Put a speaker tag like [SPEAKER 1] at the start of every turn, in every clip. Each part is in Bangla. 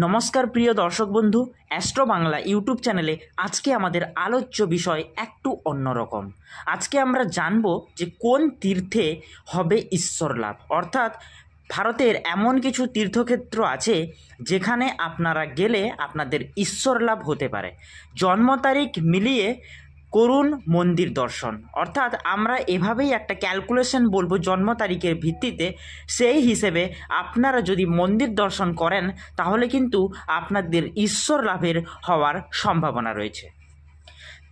[SPEAKER 1] নমস্কার প্রিয় দর্শক বন্ধু, অ্যাস্ট্রো বাংলা ইউটিউব চ্যানেলে আজকে আমাদের আলোচ্য বিষয় একটু অন্যরকম। আজকে আমরা জানব যে কোন তীর্থে হবে ঈশ্বর লাভ, অর্থাৎ ভারতের এমন কিছু তীর্থক্ষেত্র আছে যেখানে আপনারা গেলে আপনাদের ঈশ্বর লাভ হতে পারে। জন্ম তারিখ মিলিয়ে করুন মন্দির দর্শন, অর্থাৎ আমরা এভাবেই একটা ক্যালকুলেশন বলবো জন্ম তারিখের ভিত্তিতে। সেই হিসেবে আপনারা যদি মন্দির দর্শন করেন তাহলে কিন্তু আপনাদের ঈশ্বর লাভের হওয়ার সম্ভাবনা রয়েছে।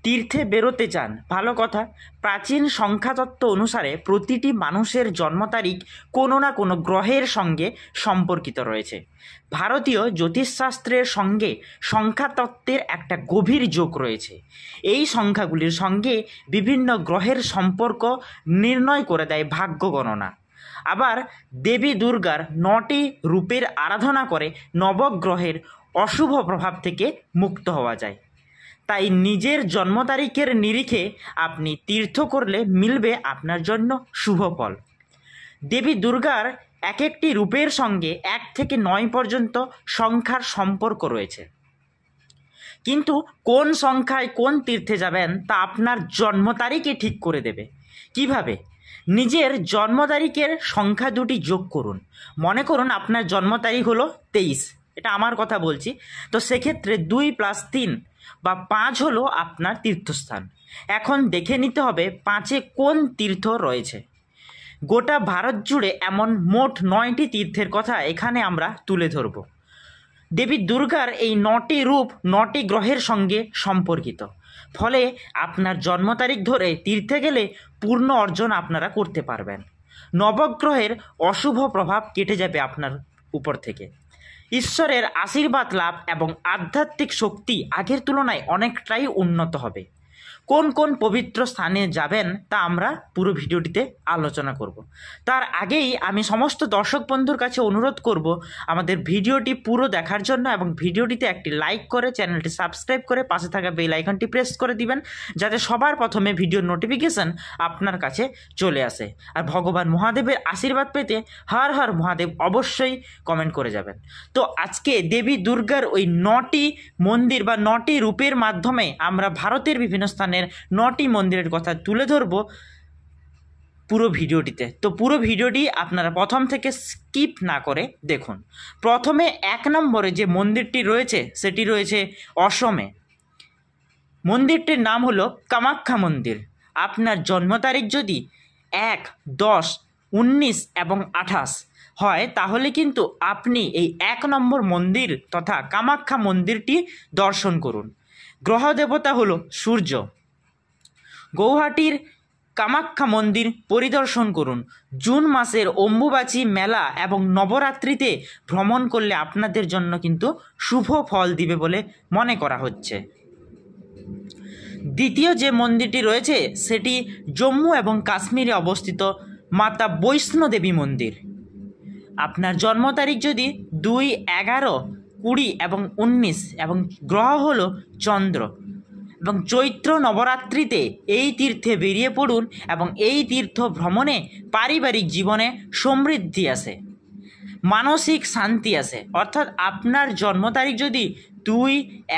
[SPEAKER 1] তীর্থে বেরোতে চান, ভালো কথা। প্রাচীন সংখ্যাতত্ত্ব অনুসারে প্রতিটি মানুষের জন্ম তারিখ কোনো না কোনো গ্রহের সঙ্গে সম্পর্কিত রয়েছে। ভারতীয় জ্যোতিষশাস্ত্রের সঙ্গে সংখ্যাতত্ত্বের একটা গভীর যোগ রয়েছে। এই সংখ্যাগুলির সঙ্গে বিভিন্ন গ্রহের সম্পর্ক নির্ণয় করে দেয় ভাগ্য গণনা। আবার দেবী দুর্গার 9টি রূপের আরাধনা করে নবগ্রহের অশুভ প্রভাব থেকে মুক্ত হওয়া যায়। তাই নিজের জন্ম তারিখের নিরিখে আপনি তীর্থ করলে মিলবে আপনার জন্য শুভ ফল। দেবী দুর্গার এক একটি রূপের সঙ্গে 1 থেকে 9 পর্যন্ত সংখ্যার সম্পর্ক রয়েছে, কিন্তু কোন সংখ্যায় কোন তীর্থে যাবেন তা আপনার জন্ম তারিখই ঠিক করে দেবে। কিভাবে? নিজের জন্ম তারিখের সংখ্যা দুটি যোগ করুন। মনে করুন আপনার জন্ম তারিখ হলো 23, এটা আমার কথা বলছি, তো সেক্ষেত্রে 2 + 3 বা 5 হলো আপনার তীর্থস্থান। এখন দেখে নিতে হবে 5-এ কোন তীর্থ রয়েছে। গোটা ভারত জুড়ে এমন মোট 9টি তীর্থের কথা এখানে আমরা তুলে ধরব। দেবী দুর্গার এই 9টি রূপ 9টি গ্রহের সঙ্গে সম্পর্কিত, ফলে আপনার জন্ম তারিখ ধরে তীর্থে গেলে পূর্ণ অর্জন আপনারা করতে পারবেন। নবগ্রহের অশুভ প্রভাব কেটে যাবে আপনার উপর থেকে। ঈশ্বরের আশীর্বাদ লাভ এবং আধ্যাত্মিক শক্তি আগের তুলনায় অনেকটাই উন্নত হবে। কোন কোন পবিত্র স্থানে যাবেন তা আমরা পুরো ভিডিওটিতে আলোচনা করব। তার আগেই আমি সমস্ত দর্শক বন্ধুর কাছে অনুরোধ করব আমাদের ভিডিওটি পুরো দেখার জন্য, এবং ভিডিওটিতে একটি লাইক করে চ্যানেলটি সাবস্ক্রাইব করে পাশে থাকা বেল আইকনটি প্রেস করে দিবেন, যাতে সবার প্রথমে ভিডিওর নোটিফিকেশন আপনার কাছে চলে আসে। আর ভগবান মহাদেবের আশীর্বাদ পেতে হর হর মহাদেব অবশ্যই কমেন্ট করে যাবেন। তো আজকে দেবী দুর্গার ওই 9টি মন্দির বা 9টি রূপের মাধ্যমে আমরা ভারতের বিভিন্ন স্থানে 9টি মন্দিরের কথা তুলে ধরব পুরো ভিডিওটিতে। তো পুরো ভিডিওটি আপনারা প্রথম থেকে স্কিপ না করে দেখুন। প্রথমে 1 নম্বরে যে মন্দিরটি রয়েছে সেটি রয়েছে অসমে। মন্দিরটির নাম হলো কামাখ্যা মন্দির। আপনার জন্ম তারিখ যদি 1, 10, 19 এবং 28 হয় তাহলে কিন্তু আপনি এই 1 নম্বর মন্দির তথা কামাখ্যা মন্দিরটি দর্শন করুন। গ্রহ দেবতা হলো সূর্য। গৌহাটির কামাখ্যা মন্দির পরিদর্শন করুন। জুন মাসের অম্বুবাচী মেলা এবং নবরাত্রিতে ভ্রমণ করলে আপনাদের জন্য কিন্তু শুভ ফল দিবে বলে মনে করা হচ্ছে। দ্বিতীয় যে মন্দিরটি রয়েছে সেটি জম্মু এবং কাশ্মীরে অবস্থিত মাতা বৈষ্ণো দেবী মন্দির। আপনার জন্ম তারিখ যদি 2, 11, 20 এবং 19 এবং গ্রহ হলো চন্দ্র, এবং চৈত্র নবরাত্রিতে এই তীর্থে বেরিয়ে পড়ুন, এবং এই তীর্থ ভ্রমণে পারিবারিক জীবনে সমৃদ্ধি আসে, মানসিক শান্তি আসে। অর্থাৎ আপনার জন্ম তারিখ যদি 2,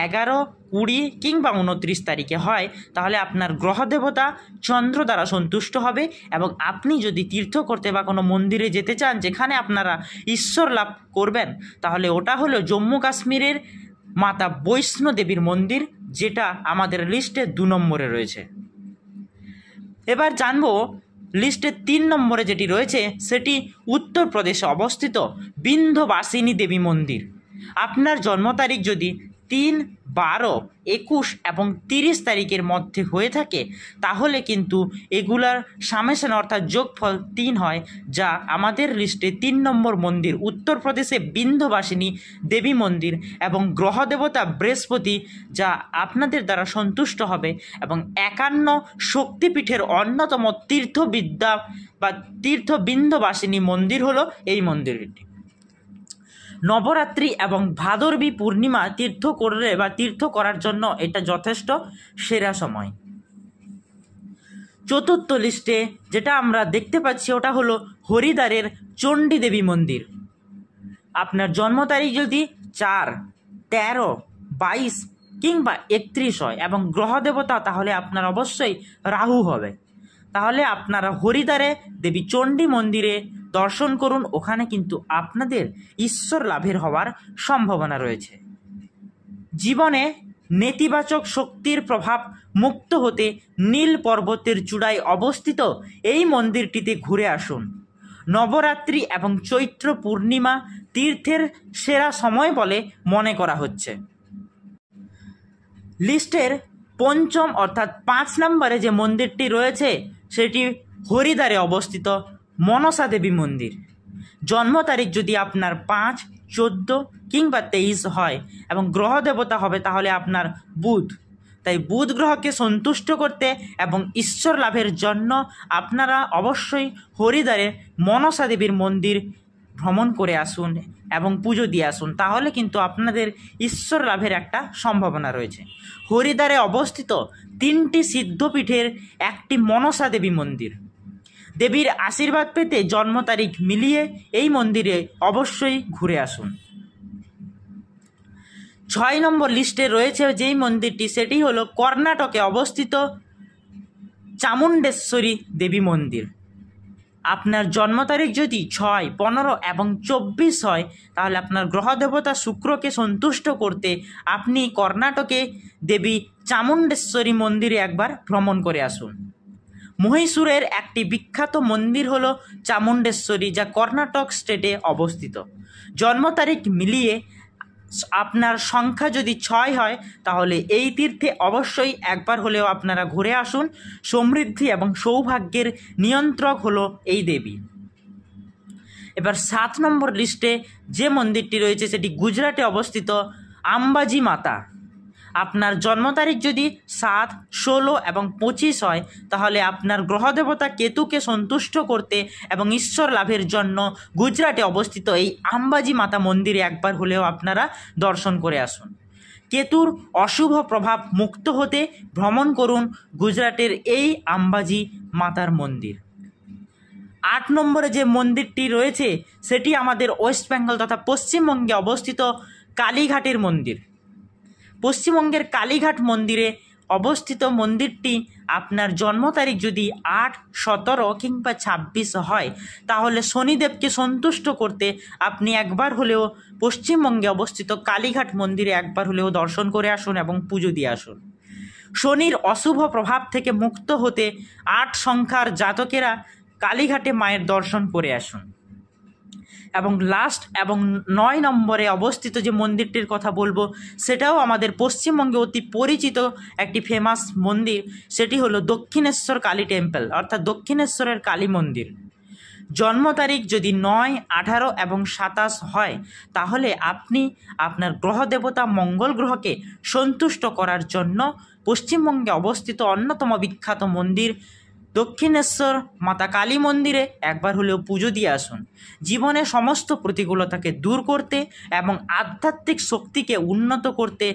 [SPEAKER 1] 11, 20 কিংবা 29 তারিখে হয় তাহলে আপনার গ্রহ দেবতা চন্দ্র দ্বারা সন্তুষ্ট হবে, এবং আপনি যদি তীর্থ করতে বা কোনো মন্দিরে যেতে চান যেখানে আপনারা ঈশ্বর লাভ করবেন তাহলে ওটা হলো জম্মু কাশ্মীরের মাতা বৈষ্ণো দেবীর মন্দির, যেটা আমাদের লিস্টে 2 নম্বরে রয়েছে। এবার জানবো লিস্টে 3 নম্বরে যেটি রয়েছে সেটি উত্তরপ্রদেশে অবস্থিত বিন্ধ্যবাসিনী দেবী মন্দির। আপনার জন্ম তারিখ যদি 3, 12, 21 এবং 30 তারিখের মধ্যে হয়ে থাকে তাহলে কিন্তু এগুলার সামেশন অর্থাৎ যোগফল 3 হয়, যা আমাদের লিস্টে 3 নম্বর মন্দির উত্তরপ্রদেশে বিন্ধ্যবাসিনী দেবী মন্দির, এবং গ্রহ দেবতা বৃহস্পতি যা আপনাদের দ্বারা সন্তুষ্ট হবে, এবং 51 শক্তিপীঠের অন্যতম তীর্থবিদ্যা বা তীর্থ বিন্ধ্যবাসিনী মন্দির হলো এই মন্দিরটি। নবরাত্রি এবং ভাদরবী পূর্ণিমা তীর্থ করলে বা তীর্থ করার জন্য এটা যথেষ্ট সেরা সময়। চতুর্থ লিস্টে যেটা আমরা দেখতে পাচ্ছি ওটা হলো হরিদ্বারের চণ্ডী দেবী মন্দির। আপনার জন্ম তারিখ যদি 4, 13, 22 কিংবা 31 হয় এবং গ্রহ দেবতা তাহলে আপনার অবশ্যই রাহু হবে। তাহলে আপনারা হরিদ্বারে দেবী চণ্ডী মন্দিরে দর্শন করুন, ওখানে কিন্তু আপনাদের ঈশ্বর লাভের হওয়ার সম্ভাবনা রয়েছে। জীবনে নেতিবাচক শক্তির প্রভাব মুক্ত হতে নীল পর্বতের চূড়ায় অবস্থিত এই মন্দিরটিতে ঘুরে আসুন। নবরাত্রি এবং চৈত্র পূর্ণিমা তীর্থের সেরা সময় বলে মনে করা হচ্ছে। লিস্টের পঞ্চম অর্থাৎ 5 নম্বরে যে মন্দিরটি রয়েছে সেটি হরিদ্বারে অবস্থিত মনসা দেবী মন্দির। জন্ম তারিখ যদি আপনার 5, 14 কিংবা 23 হয় এবং গ্রহ দেবতা হবে তাহলে আপনার বুধ। তাই বুধ গ্রহকে সন্তুষ্ট করতে এবং ঈশ্বর লাভের জন্য আপনারা অবশ্যই হরিদ্বারে মনসা দেবীর মন্দির ভ্রমণ করে আসুন এবং পুজো দিয়ে আসুন, তাহলে কিন্তু আপনাদের ঈশ্বর লাভের একটা সম্ভাবনা রয়েছে। হরিদ্বারে অবস্থিত 3টি সিদ্ধপীঠের একটি মনসা দেবী মন্দির। দেবীর আশীর্বাদ পেতে জন্ম তারিখ মিলিয়ে এই মন্দিরে অবশ্যই ঘুরে আসুন। 6 নম্বর লিস্টে রয়েছে যেই মন্দিরটি সেটি হলো কর্ণাটকে অবস্থিত চামুণ্ডেশ্বরী দেবী মন্দির। আপনার জন্ম তারিখ যদি 6, 15 এবং 24 হয় তাহলে আপনার গ্রহ দেবতা শুক্রকে সন্তুষ্ট করতে আপনি কর্ণাটকে দেবী চামুণ্ডেশ্বরী মন্দিরে একবার ভ্রমণ করে আসুন। মহীশূরের একটি বিখ্যাত মন্দির হলো চামুণ্ডেশ্বরী, যা কর্ণাটক স্টেটে অবস্থিত। জন্ম তারিখ মিলিয়ে আপনার সংখ্যা যদি 6 হয় তাহলে এই তীর্থে অবশ্যই একবার হলেও আপনারা ঘুরে আসুন। সমৃদ্ধি এবং সৌভাগ্যের নিয়ন্ত্রক হলো এই দেবী। এবার 7 নম্বর লিস্টে যে মন্দিরটি রয়েছে সেটি গুজরাটে অবস্থিত আম্বাজি মাতা। আপনার জন্ম তারিখ যদি 7, 16 এবং 25 হয় তাহলে আপনার গ্রহ দেবতা কেতুকে সন্তুষ্ট করতে এবং ঈশ্বর লাভের জন্য গুজরাটে অবস্থিত এই আম্বাজি মাতা মন্দিরে একবার হলেও আপনারা দর্শন করে আসুন। কেতুর অশুভ প্রভাব মুক্ত হতে ভ্রমণ করুন গুজরাটের এই আম্বাজি মাতার মন্দির। 8 নম্বরে যে মন্দিরটি রয়েছে সেটি আমাদের ওয়েস্ট বেঙ্গল তথা পশ্চিমবঙ্গে অবস্থিত কালীঘাটের মন্দির। পশ্চিমবঙ্গের কালীঘাট মন্দিরে অবস্থিত মন্দিরটি আপনার জন্ম তারিখ যদি 8, 17 কিংবা 26 হয় তাহলে শনিদেবকে সন্তুষ্ট করতে আপনি একবার হলেও পশ্চিমবঙ্গে অবস্থিত কালীঘাট মন্দিরে একবার হলেও দর্শন করে আসুন এবং পুজো দিয়ে আসুন। শনির অশুভ প্রভাব থেকে মুক্ত হতে 8 সংখ্যার জাতকেরা কালীঘাটে মায়ের দর্শন করে আসুন। এবং লাস্ট এবং 9 নম্বরে অবস্থিত যে মন্দিরটির কথা বলবো সেটাও আমাদের পশ্চিমবঙ্গে অতি পরিচিত একটি ফেমাস মন্দির, সেটি হলো দক্ষিণেশ্বর কালী টেম্পল অর্থাৎ দক্ষিণেশ্বরের কালী মন্দির। জন্ম তারিখ যদি 9, 18 এবং 27 হয় তাহলে আপনি আপনার গ্রহ দেবতা মঙ্গল গ্রহকে সন্তুষ্ট করার জন্য পশ্চিমবঙ্গে অবস্থিত অন্যতম বিখ্যাত মন্দির দক্ষিণেশ্বর মাতা কালী মন্দিরে একবার হলেও পুজো দিয়ে আসুন। জীবনে সমস্ত প্রতিকূলতাকে দূর করতে এবং আধ্যাত্মিক শক্তিকে উন্নত করতে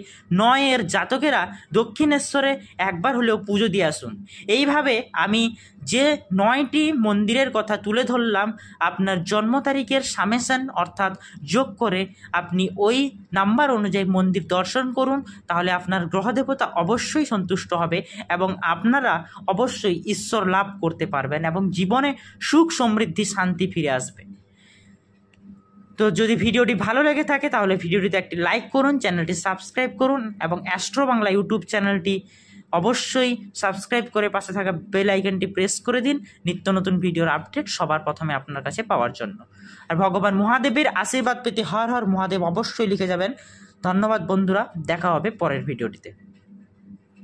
[SPEAKER 1] 9 জাতকেরা দক্ষিণেশ্বরে একবার হলেও পুজো দিয়ে আসুন। এইভাবে আমি যে 9টি মন্দিরের কথা তুলে ধরলাম আপনার জন্ম তারিখের সামেশন অর্থাৎ যোগ করে আপনি ওই নাম্বার অনুযায়ী মন্দির দর্শন করুন, তাহলে আপনার গ্রহদেবতা অবশ্যই সন্তুষ্ট হবে এবং আপনারা অবশ্যই ঈশ্বর লাভ করতে পারবেন এবং জীবনে সুখ সমৃদ্ধি শান্তি ফিরে আসবে। তো যদি ভিডিওটি ভালো লেগে থাকে তাহলে ভিডিওটিতে একটি লাইক করুন, চ্যানেলটি সাবস্ক্রাইব করুন এবং অ্যাস্ট্রো বাংলা ইউটিউব চ্যানেলটি অবশ্যই সাবস্ক্রাইব করে পাশে থাকা বেল আইকনটি প্রেস করে দিন নিত্য নতুন ভিডিওর আপডেট সবার প্রথমে আপনার কাছে পাওয়ার জন্য। আর ভগবান মহাদেবের আশীর্বাদ পেতে হর হর মহাদেব অবশ্যই লিখে যাবেন। ধন্যবাদ বন্ধুরা, দেখা হবে পরের ভিডিওটিতে।